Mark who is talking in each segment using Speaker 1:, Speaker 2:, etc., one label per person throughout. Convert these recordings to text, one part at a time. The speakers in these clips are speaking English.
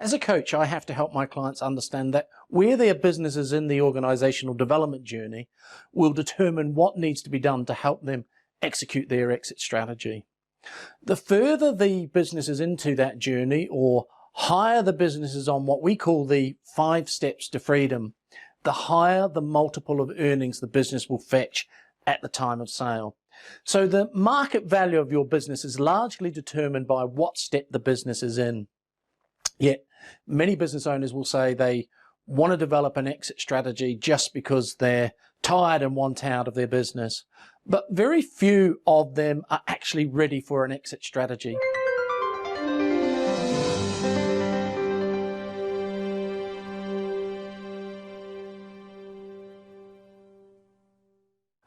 Speaker 1: As a coach, I have to help my clients understand that where their business is in the organizational development journey will determine what needs to be done to help them execute their exit strategy. The further the business is into that journey, or higher the business is on what we call the 5 steps to freedom, the higher the multiple of earnings the business will fetch at the time of sale. So the market value of your business is largely determined by what step the business is in. Yet many business owners will say they want to develop an exit strategy just because they're tired and want out of their business. But very few of them are actually ready for an exit strategy.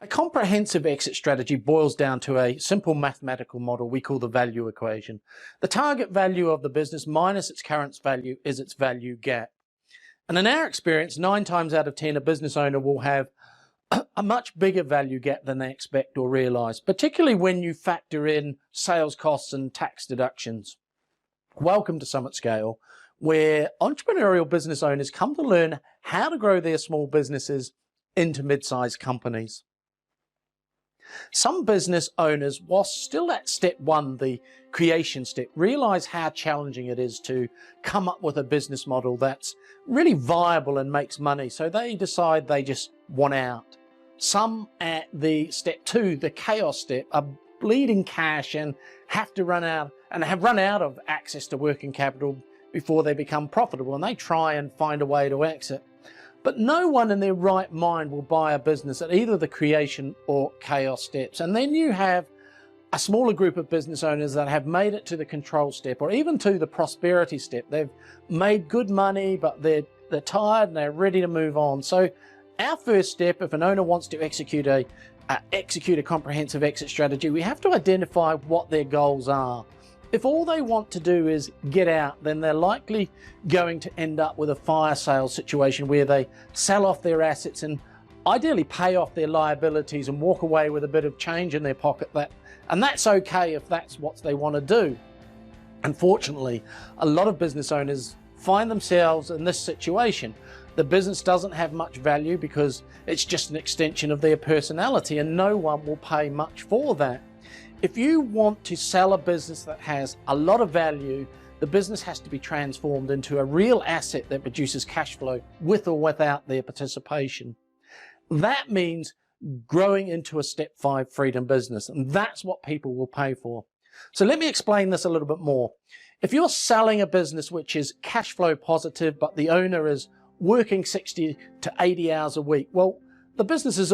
Speaker 1: A comprehensive exit strategy boils down to a simple mathematical model we call the value equation. The target value of the business minus its current value is its value gap. And in our experience, 9 times out of 10, a business owner will have a much bigger value gap than they expect or realize, particularly when you factor in sales costs and tax deductions. Welcome to Summit Scale, where entrepreneurial business owners come to learn how to grow their small businesses into mid-sized companies. Some business owners, whilst still at step 1, the creation step, realize how challenging it is to come up with a business model that's really viable and makes money, so they decide they just want out. Some at the step 2, the chaos step, are bleeding cash and have run out of access to working capital before they become profitable, and they try and find a way to exit. But no one in their right mind will buy a business at either the creation or chaos steps. And then you have a smaller group of business owners that have made it to the control step, or even to the prosperity step. They've made good money, but they're tired and they're ready to move on. So our first step, if an owner wants to execute a comprehensive exit strategy, we have to identify what their goals are. If all they want to do is get out, then they're likely going to end up with a fire sale situation where they sell off their assets and ideally pay off their liabilities and walk away with a bit of change in their pocket. And that's okay if that's what they want to do. Unfortunately, a lot of business owners find themselves in this situation. The business doesn't have much value because it's just an extension of their personality, and no one will pay much for that. If you want to sell a business that has a lot of value, the business has to be transformed into a real asset that produces cash flow with or without their participation. That means growing into a step 5 freedom business, and that's what people will pay for. So let me explain this a little bit more. If you're selling a business which is cash flow positive, but the owner is working 60 to 80 hours a week, well, the business is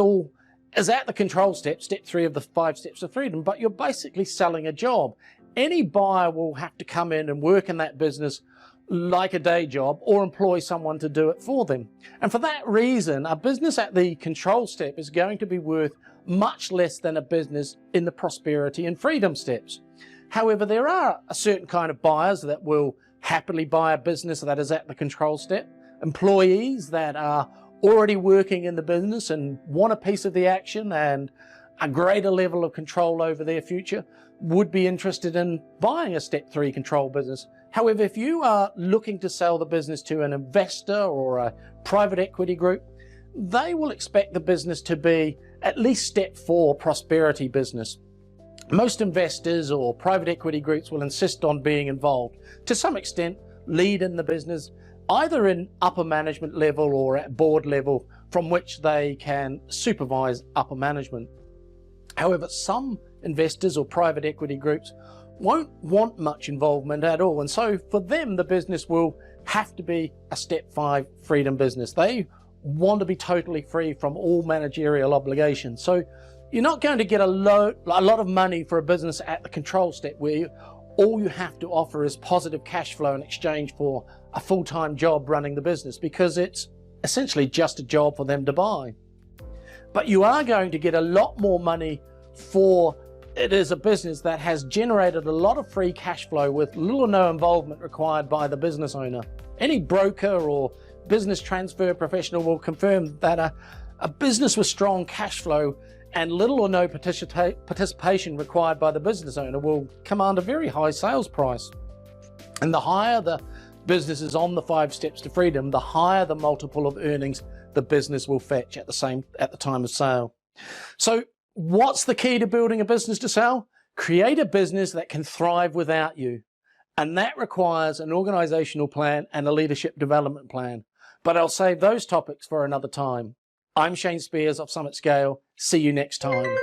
Speaker 1: at the control step, step 3 of the 5 steps of freedom, but you're basically selling a job. Any buyer will have to come in and work in that business like a day job, or employ someone to do it for them. And for that reason, a business at the control step is going to be worth much less than a business in the prosperity and freedom steps. However, there are a certain kind of buyers that will happily buy a business that is at the control step. Employees that are already working in the business and want a piece of the action and a greater level of control over their future would be interested in buying a step 3 control business. However, if you are looking to sell the business to an investor or a private equity group, they will expect the business to be at least step 4 prosperity business. Most investors or private equity groups will insist on being involved, to some extent lead in the business, either in upper management level or at board level, from which they can supervise upper management. However, some investors or private equity groups won't want much involvement at all, and so for them the business will have to be a step 5 freedom business. They want to be totally free from all managerial obligations. So you're not going to get a lot of money for a business at the control step where all you have to offer is positive cash flow in exchange for a full-time job running the business, because it's essentially just a job for them to buy. But you are going to get a lot more money for it is a business that has generated a lot of free cash flow with little or no involvement required by the business owner. Any broker or business transfer professional will confirm that a business with strong cash flow and little or no participation required by the business owner will command a very high sales price. And the higher the business is on the 5 steps to freedom, the higher the multiple of earnings the business will fetch at the time of sale. So what's the key to building a business to sell? Create a business that can thrive without you. And that requires an organizational plan and a leadership development plan. But I'll save those topics for another time. I'm Shane Spears of Summit Scale. See you next time.